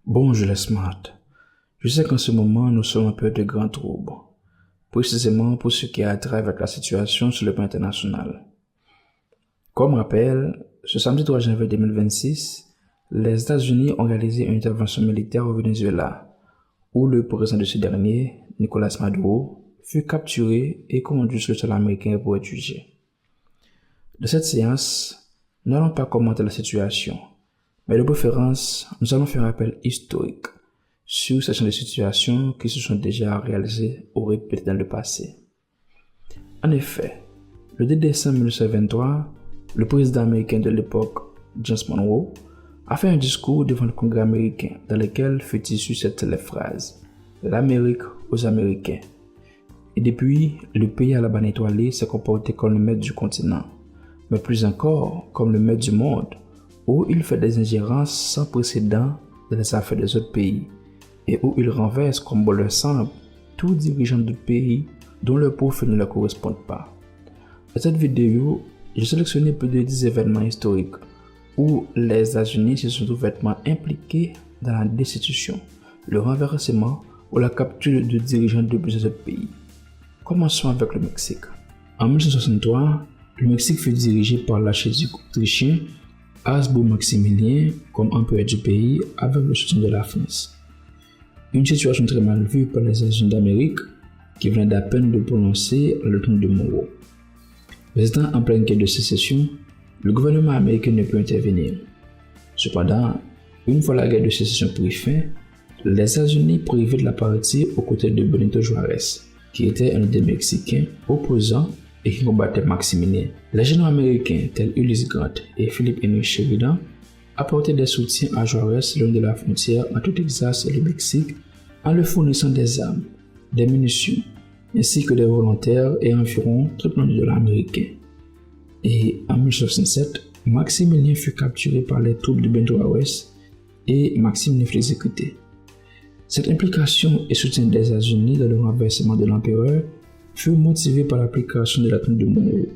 Bonjour les smart. Je sais qu'en ce moment, nous sommes un peu de grands troubles, précisément pour ce qui a trait avec la situation sur le plan international. Comme rappel, ce samedi 3 janvier 2026, les États-Unis ont réalisé une intervention militaire au Venezuela, où le président de ce dernier, Nicolás Maduro, fut capturé et conduit sur le sol américain pour être jugé. De cette séance, nous n'allons pas commenter la situation, mais de préférence, nous allons faire un rappel historique sur certaines situations qui se sont déjà réalisées ou répétées dans le passé. En effet, le 2 décembre 1923, le président américain de l'époque, James Monroe, a fait un discours devant le Congrès américain dans lequel fut issue cette célèbre phrase « L'Amérique aux Américains ». Et depuis, le pays à la bannière étoilée s'est comporté comme le maître du continent, mais plus encore comme le maître du monde, où il fait des ingérences sans précédent dans les affaires des autres pays, et où il renverse comme bon leur semble tout dirigeant de pays dont le profil ne leur correspond pas. Dans cette vidéo, j'ai sélectionné plus de 10 événements historiques où les États-Unis se sont ouvertement impliqués dans la destitution, le renversement ou la capture de dirigeants de plusieurs autres pays. Commençons avec le Mexique. En 1963, le Mexique fut dirigé par l'archiduc autrichien Habsbourg Maximilien comme empereur du pays avec le soutien de la France. Une situation très mal vue par les États-Unis d'Amérique qui venaient d'à peine de prononcer le nom de Monroe. Résident en pleine guerre de sécession, le gouvernement américain ne peut intervenir. Cependant, une fois la guerre de sécession prit fin, les États-Unis privés de la partie aux côtés de Benito Juárez, qui était un des Mexicains opposants et qui combattait Maximilien. Les généraux américains tels Ulysses Grant et Philip Henry Sheridan apportaient des soutiens à Juárez le long de la frontière entre le Texas et le Mexique en leur fournissant des armes, des munitions, ainsi que des volontaires et environ 30 millions de dollars américains. Et en 1967, Maximilien fut capturé par les troupes de Benito Juárez et Maximilien fut exécuté. Cette implication et soutien des États-Unis dans le renversement de l'empereur fut motivée par l'application de la doctrine de Monroe,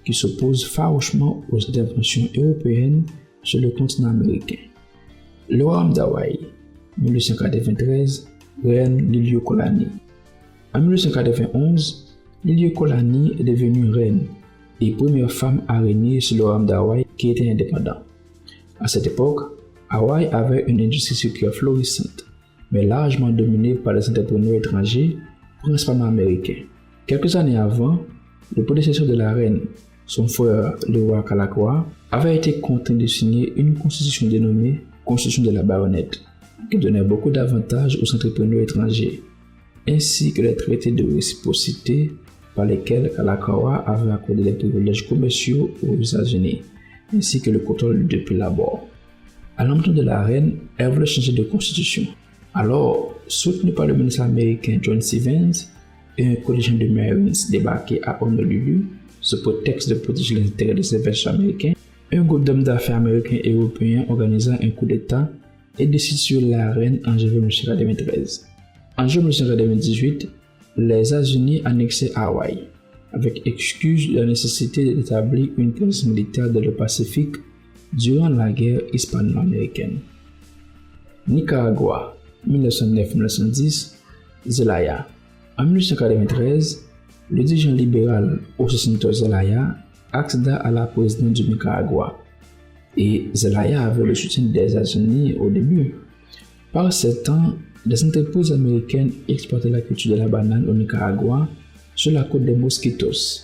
qui s'oppose farouchement aux interventions européennes sur le continent américain. Le royaume d'Hawaï, 1893, reine Liliuokalani. En 1891, Liliuokalani est devenue reine et première femme à régner sur le royaume d'Hawaï qui était indépendant. À cette époque, Hawaï avait une industrie sucrière florissante, mais largement dominée par les entrepreneurs étrangers, principalement américains. Quelques années avant, le prédécesseur de la reine, son frère, le roi Kalakaua, avait été contraint de signer une constitution dénommée Constitution de la Baronnette, qui donnait beaucoup d'avantages aux entrepreneurs étrangers, ainsi que les traités de réciprocité par lesquels Kalakaua avait accordé les privilèges commerciaux aux États-Unis, ainsi que le contrôle depuis là-bas. À l'entente de la reine, elle voulait changer de constitution. Alors, soutenu par le ministre américain John Stevens et un collégien de Marines débarqué à Honolulu, sous prétexte de protéger les intérêts des investisseurs américains, un groupe d'hommes d'affaires américains et européens organisa un coup d'État et destitua la reine en janvier 1993. En juin 1998, les États-Unis annexaient Hawaï, avec excuse de la nécessité d'établir une présence militaire dans le Pacifique durant la guerre hispano-américaine. Nicaragua, 1909-1910, Zelaya. En 1993, le dirigeant libéral José Zelaya accéda à la présidence du Nicaragua et Zelaya avait le soutien des États-Unis au début. Par ce temps, des entreprises américaines exploitaient la culture de la banane au Nicaragua sur la côte des Mosquitos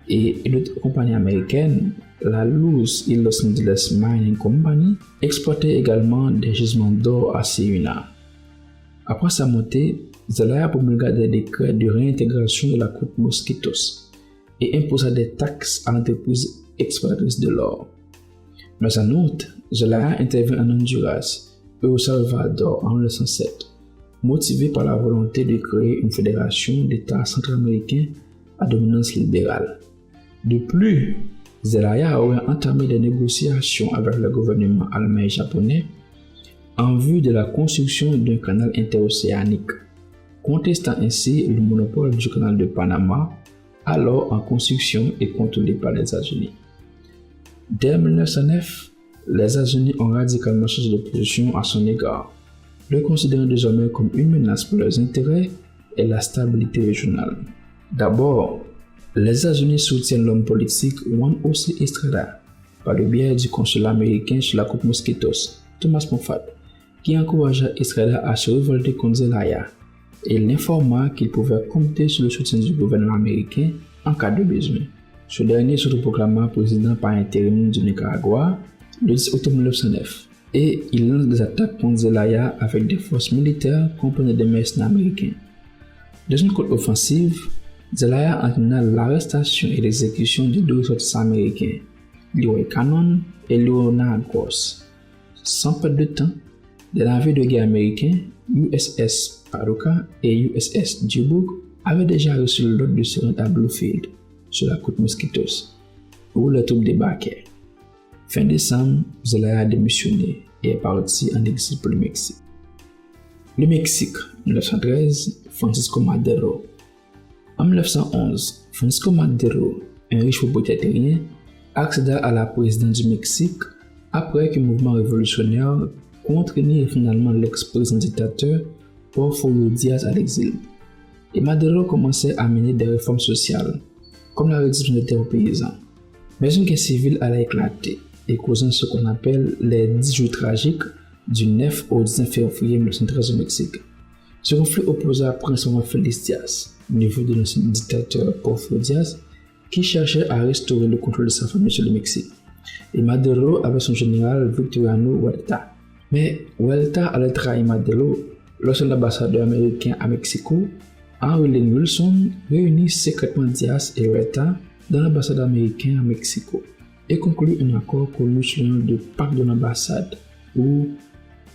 et une autre compagnie américaine, la Luz y Los Angeles Mining Company, exploitait également des gisements d'or à Cuyuna. Après sa montée, Zelaya promulgua des décrets de réintégration de la côte Mosquitos et imposa des taxes à l'entreprise exploratrice de l'or. Mais en août, Zelaya intervint en Honduras et au Salvador en 1907, motivé par la volonté de créer une fédération d'États centra-américains à dominance libérale. De plus, Zelaya aurait entamé des négociations avec le gouvernement allemand et japonais en vue de la construction d'un canal interocéanique, contestant ainsi le monopole du canal de Panama, alors en construction et contrôlé par les États-Unis. Dès 1909, les États-Unis ont radicalement changé de position à son égard, le considérant désormais comme une menace pour leurs intérêts et la stabilité régionale. D'abord, les États-Unis soutiennent l'homme politique Juan José Estrada par le biais du consulat américain sur la côte Mosquitos, Thomas Moffat, qui encouragea Estrada à se révolter contre Zelaya et l'informa qu'il pouvait compter sur le soutien du gouvernement américain en cas de besoin. Ce dernier s'autoproclama président par intérim du Nicaragua le 10 octobre 1909 et il lance des attaques contre Zelaya avec des forces militaires comprenant des mercenaires américains. Dans une contre-offensive, Zelaya entraîna l'arrestation et l'exécution de deux ressortissants américains, Leroy Cannon et Leonard Gross. Sans perdre de temps, des navires de guerre américains, USS Paducah et USS Dubourg, avaient déjà reçu l'ordre de se rendre à Bluefield, sur la côte Mosquitos, où les troupes débarquaient. Fin décembre, Zelaya a démissionné et est parti en exil pour le Mexique. Le Mexique, 1913, Francisco Madero. En 1911, Francisco Madero, un riche propriétaire, accéda à la présidence du Mexique après qu'un mouvement révolutionnaire contraignit finalement l'ex-président dictateur Porfirio Díaz à l'exil. Et Madero commençait à mener des réformes sociales, comme la réduction des terres aux paysans. Mais une guerre civile allait éclater et causant ce qu'on appelle les 10 jours tragiques du 9 au 19 février 1913 au Mexique. Ce conflit opposa principalement Félix Díaz, neveu de l'ancien dictateur Porfirio Díaz, qui cherchait à restaurer le contrôle de sa famille sur le Mexique. Et Madero avait son général Victoriano Huerta. Mais Huerta allait trahir Madero lorsque l'ambassadeur américain à Mexico, Henry Lane Wilson, réunit secrètement Díaz et Huerta dans l'ambassade américaine à Mexico et conclut un accord connu sous le nom de Pacte de l'ambassade ou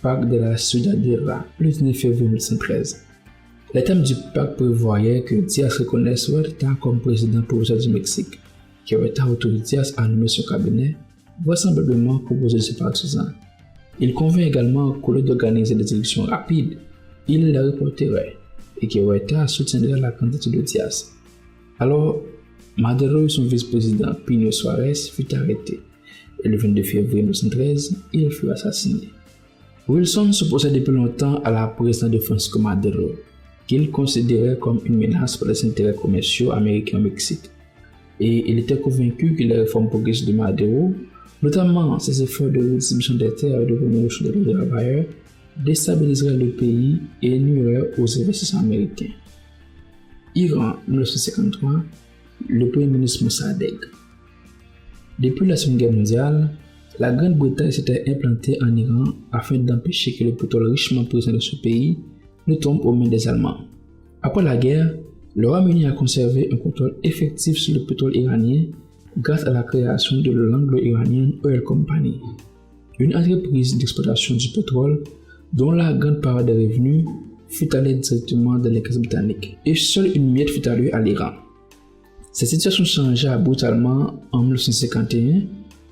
Pacte de la Ciudadela le 19 février 1913. Les termes du pacte prévoyaient que Díaz reconnaisse Huerta comme président provisoire du Mexique, que Huerta autorise Díaz à nommer son cabinet, vraisemblablement composé de ses partisans. Il convient également qu'au lieu d'organiser des élections rapides, il les reporterait et que Huerta soutiendrait la candidature de Díaz. Alors, Madero et son vice-président Pino Suárez furent arrêtés et le 22 février 1913, il fut assassiné. Wilson s'opposait depuis longtemps à la présidence de Francisco Madero, qu'il considérait comme une menace pour les intérêts commerciaux américains au Mexique. Et il était convaincu que les réformes progressistes de Madero, notamment ses efforts de redistribution des terres et de rémunération des travailleurs, déstabiliseraient le pays et nuiraient aux investissements américains. Iran, 1953, le premier ministre Mossadegh. Depuis la Seconde Guerre mondiale, la Grande-Bretagne s'était implantée en Iran afin d'empêcher que le pétrole richement présent dans ce pays ne tombe aux mains des Allemands. Après la guerre, le Royaume-Uni a conservé un contrôle effectif sur le pétrole iranien grâce à la création de l'Anglo-Iranian Oil Company, une entreprise d'exploitation du pétrole dont la grande part des revenus fut allée directement dans les caisses britanniques et seule une miette fut allouée à l'Iran. Cette situation changea brutalement en 1951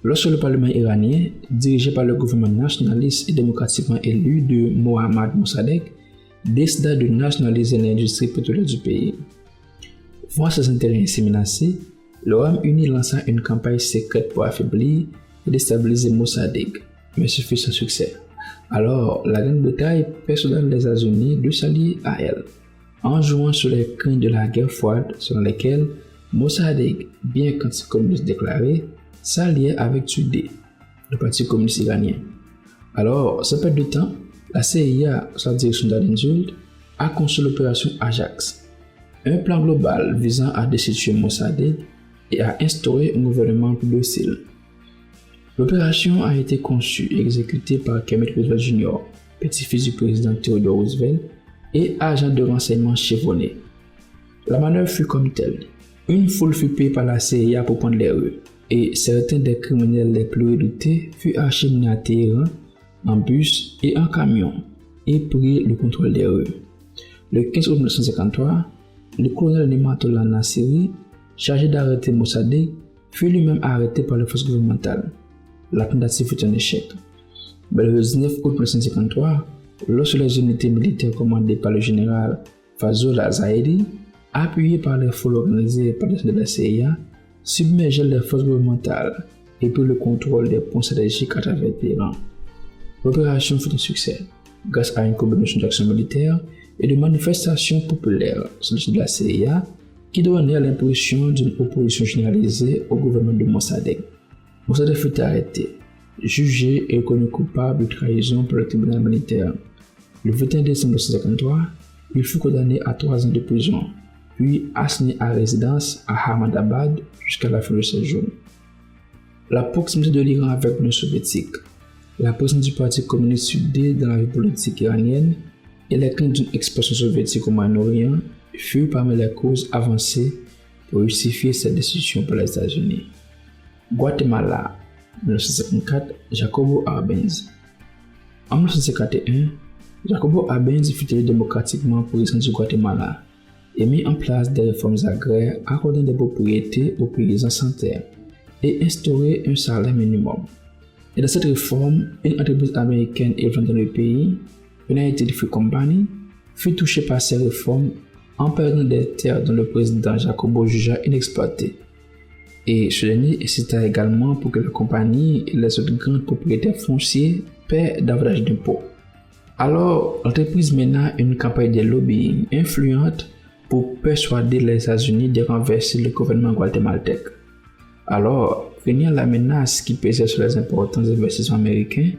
lorsque le Parlement iranien, dirigé par le gouvernement nationaliste et démocratiquement élu de Mohammad Mossadegh, décida de nationaliser l'industrie pétrolière du pays. Voyant ses intérêts ainsi menacés, le Royaume-Uni lança une campagne secrète pour affaiblir et déstabiliser Mossadegh, mais ce fut sans succès. Alors, la Grande-Bretagne persuada les États-Unis de s'allier à elle, en jouant sur les craintes de la guerre froide selon lesquelles Mossadegh, bien qu'anticommuniste déclaré, s'alliait avec Tudeh, le parti communiste iranien. Alors, sans perdre de temps, la CIA, sous la direction d'Adinjuld, a conçu l'opération Ajax, un plan global visant à destituer Mossadegh et à instaurer un gouvernement plus docile. L'opération a été conçue et exécutée par Kermit Roosevelt Jr., petit-fils du président Theodore Roosevelt et agent de renseignement chevronné. La manœuvre fut comme telle. Une foule fut payée par la CIA pour prendre les rues, et certains des criminels les plus redoutés furent acheminés à Téhéran en bus et en camion et prirent le contrôle des rues. Le 15 août 1953, le colonel Nimatollah Nassiri, chargé d'arrêter Mossadegh, fut lui-même arrêté par les forces gouvernementales. La tentative fut un échec. Mais le 19 août 1953, lorsque les unités militaires commandées par le général Fazol al-Zahedi, appuyées par les foules organisées par les soldats de la CIA, submergèrent les forces gouvernementales et prirent le contrôle des points stratégiques à travers Téhéran. L'opération fut un succès. grâce à une combinaison d'actions militaires et de manifestations populaires sur le site de la CIA qui donnait l'impression d'une opposition généralisée au gouvernement de Mossadegh. Mossadegh fut arrêté, jugé et reconnu coupable de trahison par le tribunal militaire. Le 21 décembre 1953, il fut condamné à 3 ans de prison, puis assigné à résidence à Ahmadabad jusqu'à la fin de ses jours. La proximité de l'Iran avec l'Union soviétique, la présence du Parti communiste sudé dans la vie politique iranienne et la crainte d'une expansion soviétique au Moyen-Orient furent parmi les causes avancées pour justifier cette décision par les États-Unis. Guatemala, 1954, Jacobo Arbenz. En 1951, Jacobo Arbenz fut élu démocratiquement président du Guatemala et mit en place des réformes agraires accordant des propriétés aux paysans sans terre et instauré un salaire minimum. Et dans cette réforme, une entreprise américaine évoluant dans le pays, United Fruit Company, fut touchée par ces réformes en perdant des terres dont le président Jacobo jugea inexploitées. Et ce dernier incita également pour que la compagnie et les autres grands propriétaires fonciers paient davantage d'impôts. Alors, l'entreprise mena une campagne de lobbying influente pour persuader les États-Unis de renverser le gouvernement guatémaltèque. Alors, craignant la menace qui pesait sur les importants investissements américains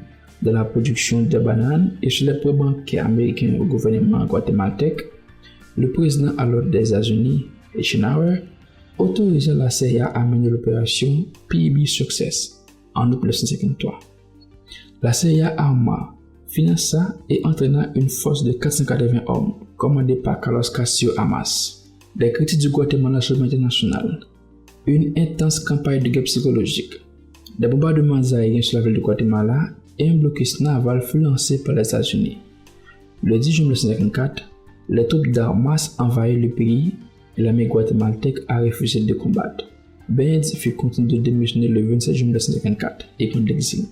dans la production de bananes et sur les prêts bancaires américains au gouvernement guatémaltèque, le président alors des États-Unis, Eisenhower, autorisa la CIA à mener l'opération PB Success en août 1953. La CIA arma, finança et entraîna une force de 480 hommes commandée par Carlos Castillo Amas. Des critiques du Guatemala sur l'international, une intense campagne de guerre psychologique, des bombardements aériens sur la ville de Guatemala et un blocus naval fut lancé par les États-Unis. Le 10 juin 1954, les troupes d'Armas envahirent le pays et l'armée guatémaltèque a refusé de combattre. Benz fut contraint de démissionner le 27 juin 1954 et prendre l'exil.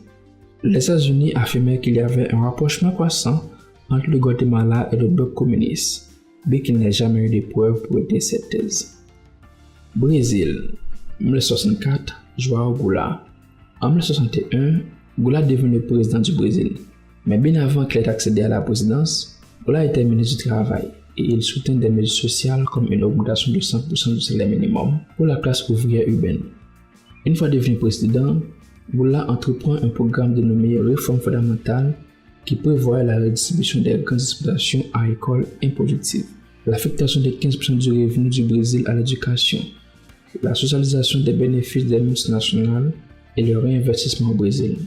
Les États-Unis affirmaient qu'il y avait un rapprochement croissant entre le Guatemala et le bloc communiste, bien qu'il n'ait jamais eu de preuves pour aider cette thèse. Brésil, 1964, João Goulart. En 1961, Goulart devint le président du Brésil, mais bien avant qu'il ait accédé à la présidence, Goulart était ministre du Travail et il soutint des mesures sociales comme une augmentation de 100% du salaire minimum pour la classe ouvrière urbaine. Une fois devenu président, Goulart entreprend un programme dénommé Réforme fondamentale qui prévoit la redistribution des grandes exploitations agricoles improductives, l'affectation de 15% du revenu du Brésil à l'éducation, la socialisation des bénéfices des multinationales et le réinvestissement au Brésil,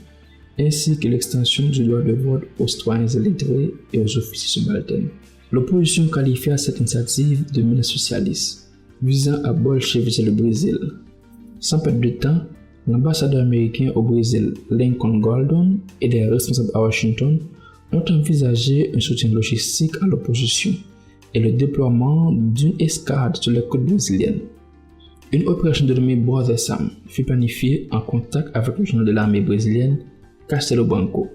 ainsi que l'extension du droit de vote aux citoyens illettrés et aux officiers subalternes. L'opposition qualifia cette initiative de menace socialiste, visant à bolcheviser le Brésil. Sans perdre de temps, l'ambassadeur américain au Brésil, Lincoln Gordon, et des responsables à Washington ont envisagé un soutien logistique à l'opposition et le déploiement d'une escadre sur les côtes brésiliennes. Une opération dénommée Brother Sam fut planifiée en contact avec le général de l'armée brésilienne, Castelo Branco.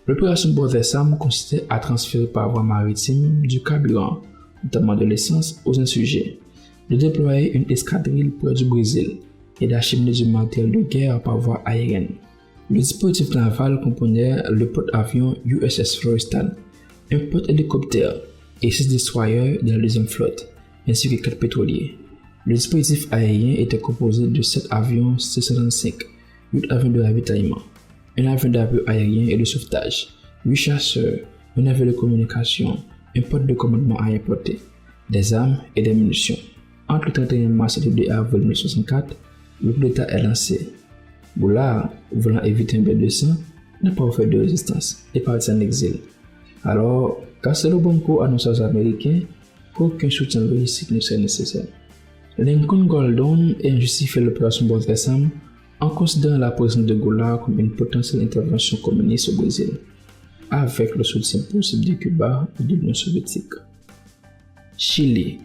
L'opération Brother Sam consistait à transférer par voie maritime du carburant, notamment de l'essence, aux insurgés, de déployer une escadrille près du Brésil et d'acheminer du matériel de guerre par voie aérienne. Le dispositif naval comprenait le porte-avions USS Florestan, un porte-hélicoptère et 6 destroyers de la deuxième flotte, ainsi que 4 pétroliers. Le dispositif aérien était composé de 7 avions C-135, 8 avions de ravitaillement, un avion d'appui aérien et de sauvetage, 8 chasseurs, un avion de communication, un poste de commandement aérien porté, des armes et des munitions. Entre le 31 mars et le 2 avril 1964, le coup d'État est lancé. Goulart, voulant éviter un bain de sang, n'a pas offert de résistance et partit en exil. Alors, Castelo Branco annonça aux Américains qu'aucun soutien logistique ne serait nécessaire. Lincoln Gordon a justifié l'opération Brother Sam en considérant la présence de Goulart comme une potentielle intervention communiste au Brésil, avec le soutien possible de Cuba et de l'Union soviétique. Chili,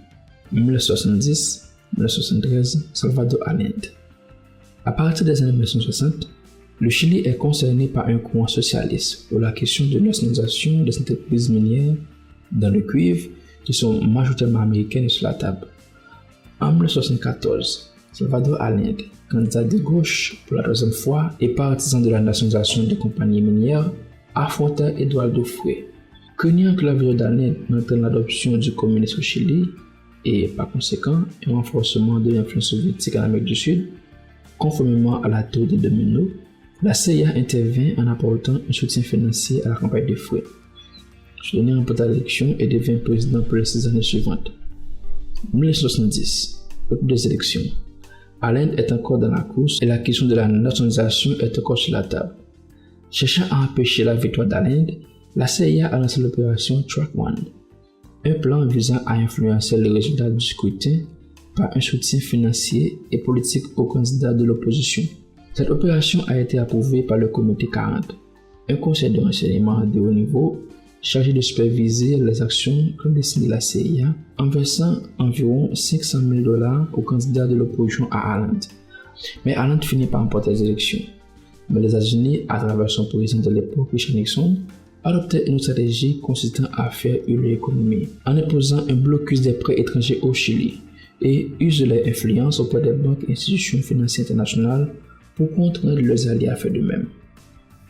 1970-1973, Salvador Allende. À partir des années 1960, le Chili est concerné par un courant socialiste pour la question de nationalisation des entreprises minières dans le cuivre qui sont majoritairement américaines sur la table. En 1974, Salvador Allende, candidat de gauche pour la 3e fois et partisan de la nationalisation des compagnies minières, affronta Eduardo Frei, Craignant que la vision d'Allende n'entraîne l'adoption du communisme au Chili et, par conséquent, un renforcement de l'influence soviétique en Amérique du Sud, conformément à la théorie de domino, la CIA intervient en apportant un soutien financier à la campagne de Fouet. Soutenir remporte l'élection et devient président pour les 6 années suivantes. 1970, autour des élections. Allende est encore dans la course et la question de la nationalisation est encore sur la table. Cherchant à empêcher la victoire d'Allende, la CIA a lancé l'opération Track One, un plan visant à influencer les résultats du scrutin par un soutien financier et politique aux candidats de l'opposition. Cette opération a été approuvée par le Comité 40, un conseil de renseignement de haut niveau chargé de superviser les actions clandestines de la CIA en versant environ $500 000 aux candidats de l'opposition à Allende. Mais Allende finit par remporter les élections. Mais les États-Unis, à travers son président de l'époque, Richard Nixon, adoptaient une stratégie consistant à faire hurler l'économie en imposant un blocus des prêts étrangers au Chili et usent de leur influence auprès des banques et institutions financières internationales pour contraindre leurs alliés à faire de même.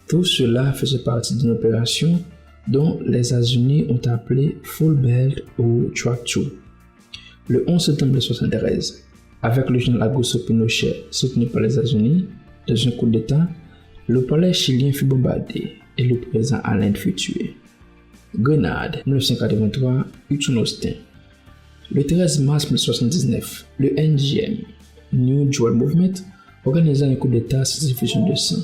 Tout cela faisait partie d'une opération dont les États-Unis ont appelé Full Belt ou Track 2. Le 11 septembre 1973, avec le général Augusto Pinochet soutenu par les États-Unis, dans un coup d'État, le palais chilien fut bombardé et le président Allende fut tué. Grenade, 1983, Hudson Austin. Le 13 mars 1979, le NGM, New Jewel Movement, organisa un coup d'État sans effusion de sang,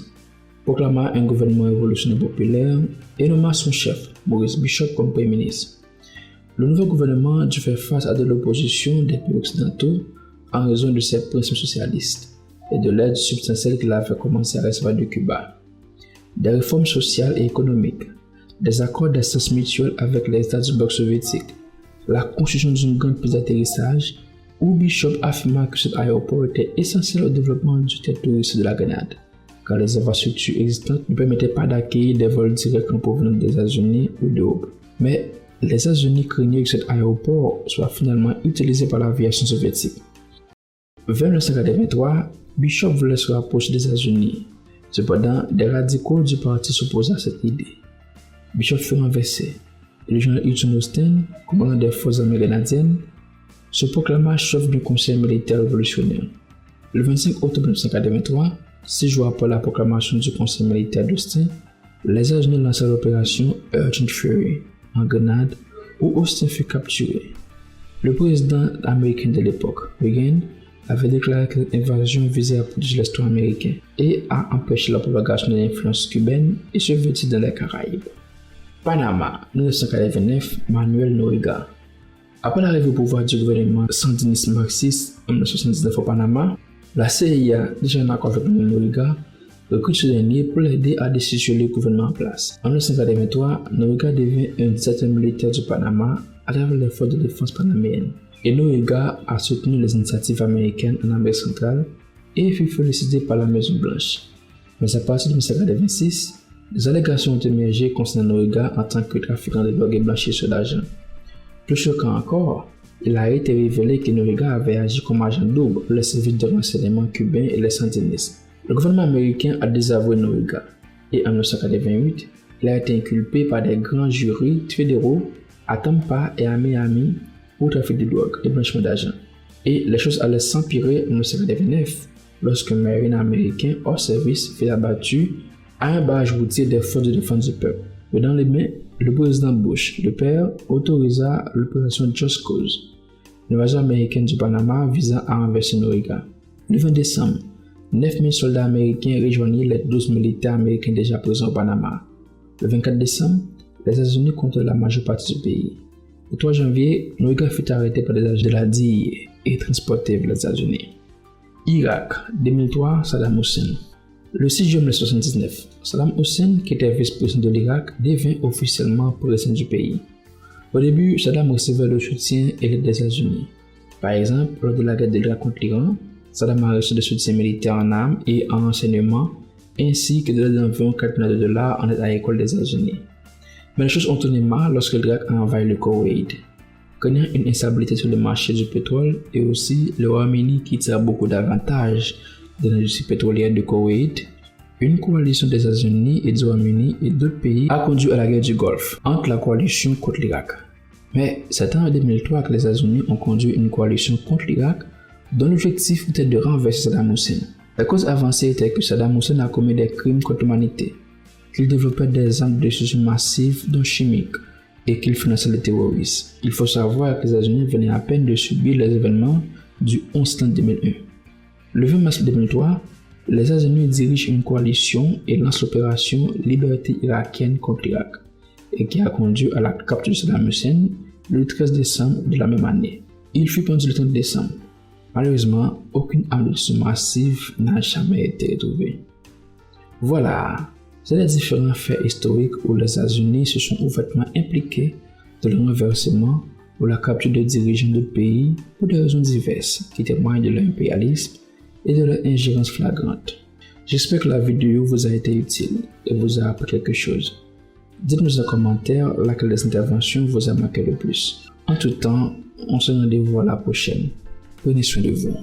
proclama un gouvernement révolutionnaire populaire et nomma son chef, Maurice Bishop, comme Premier ministre. Le nouveau gouvernement dut faire face à de l'opposition des pays occidentaux en raison de ses principes socialistes et de l'aide substantielle qu'il avait commencé à recevoir de Cuba. Des réformes sociales et économiques, des accords d'assistance mutuelle avec les États du bloc soviétique, la construction d'une grande piste d'atterrissage, où Bishop affirma que cet aéroport était essentiel au développement du territoire touristique de la Grenade, car les infrastructures existantes ne permettaient pas d'accueillir des vols directs en provenance des États-Unis ou d'Europe. Mais les États-Unis craignaient que cet aéroport soit finalement utilisé par l'aviation soviétique. Vers 1983, Bishop voulait se rapprocher des États-Unis. Cependant, des radicaux du parti s'opposaient à cette idée. Bishop fut renversé et le général Hudson Austin, commandant des forces armées canadiennes, se proclama chef du conseil militaire révolutionnaire. Le 25 octobre 1983, 6 jours après la proclamation du conseil militaire d'Austin, les États-Unis lancèrent l'opération Urgent Fury en Grenade où Austin fut capturé. Le président américain de l'époque, Reagan, avait déclaré que cette invasion visait à protéger l'Est américain et à empêcher la propagation de l'influence cubaine et soviétique dans les Caraïbes. Panama, 1989, Manuel Noriega. Après l'arrivée au pouvoir du gouvernement sandiniste marxiste en 1979 au Panama, la CIA, déjà en accord avec Manuel Noriega, recrute ce dernier pour l'aider à destituer le gouvernement en place. En 1983, Noriega devient un dictateur militaire du Panama à travers les forces de défense panaméennes. Et Noriega a soutenu les initiatives américaines en Amérique centrale et fut félicité par la Maison Blanche. Mais à partir de 1986, des allégations ont émergé concernant Noriega en tant que trafiquant de drogue et blanchisseur d'argent. Plus choquant encore, il a été révélé que Noriega avait agi comme agent double pour les services de renseignement cubains et les sandinistes. Le gouvernement américain a désavoué Noriega et en 1988, il a été inculpé par des grands jurys fédéraux à Tampa et à Miami pour trafic de drogue et blanchiment d'argent. Et les choses allaient s'empirer en 1989 lorsqu'un marine américain hors service fut abattu à un barrage routier des forces de défense du peuple. Et dans les mains, le président Bush, le père, autorisa l'opération Just Cause, l'invasion américaine du Panama visant à renverser Noriega. Le 20 décembre, 9000 soldats américains rejoignirent les 12 militaires américains déjà présents au Panama. Le 24 décembre, les États-Unis contrôlent la majeure partie du pays. Le 3 janvier, Noriega fut arrêté par des agents de la DIA et transporté vers les États-Unis. Irak, 2003, Saddam Hussein. Le 6 juin 1979, Saddam Hussein, qui était vice-président de l'Irak, devint officiellement président du pays. Au début, Saddam recevait le soutien et l'aide des États-Unis. Par exemple, lors de la guerre de l'Irak contre l'Iran, Saddam a reçu des soutiens militaires en armes et en renseignement, ainsi que de l'aide d'environ $4 millions en aide à l'école des États-Unis. Mais les choses ont tourné mal lorsque l'Irak a envahi le Koweït, connaissant une instabilité sur le marché du pétrole et aussi le Royaume-Uni qui tire beaucoup d'avantages de l'industrie pétrolière du Koweït, une coalition des États-Unis et du Royaume-Uni et d'autres pays a conduit à la guerre du Golfe entre la coalition contre l'Irak. Mais c'est en 2003 que les États-Unis ont conduit une coalition contre l'Irak dont l'objectif était de renverser Saddam Hussein. La cause avancée était que Saddam Hussein a commis des crimes contre l'humanité, qu'il développait des armes de destruction massive dont chimiques et qu'il finançait les terroristes. Il faut savoir que les États-Unis venaient à peine de subir les événements du 11 septembre 2001. Le 20 mars 2003, les États-Unis dirigent une coalition et lancent l'opération Liberté irakienne contre l'Irak, et qui a conduit à la capture de Saddam Hussein le 13 décembre de la même année. Il fut pendu le 30 décembre. Malheureusement, aucune arme de destruction massive n'a jamais été retrouvée. Voilà, c'est les différents faits historiques où les États-Unis se sont ouvertement impliqués dans le renversement ou la capture de dirigeants de pays pour des raisons diverses qui témoignent de leur impérialisme et de leur ingérence flagrante. J'espère que la vidéo vous a été utile et vous a appris quelque chose. Dites-nous en commentaire laquelle des interventions vous a marqué le plus. En tout temps, on se donne rendez-vous à la prochaine. Prenez soin de vous.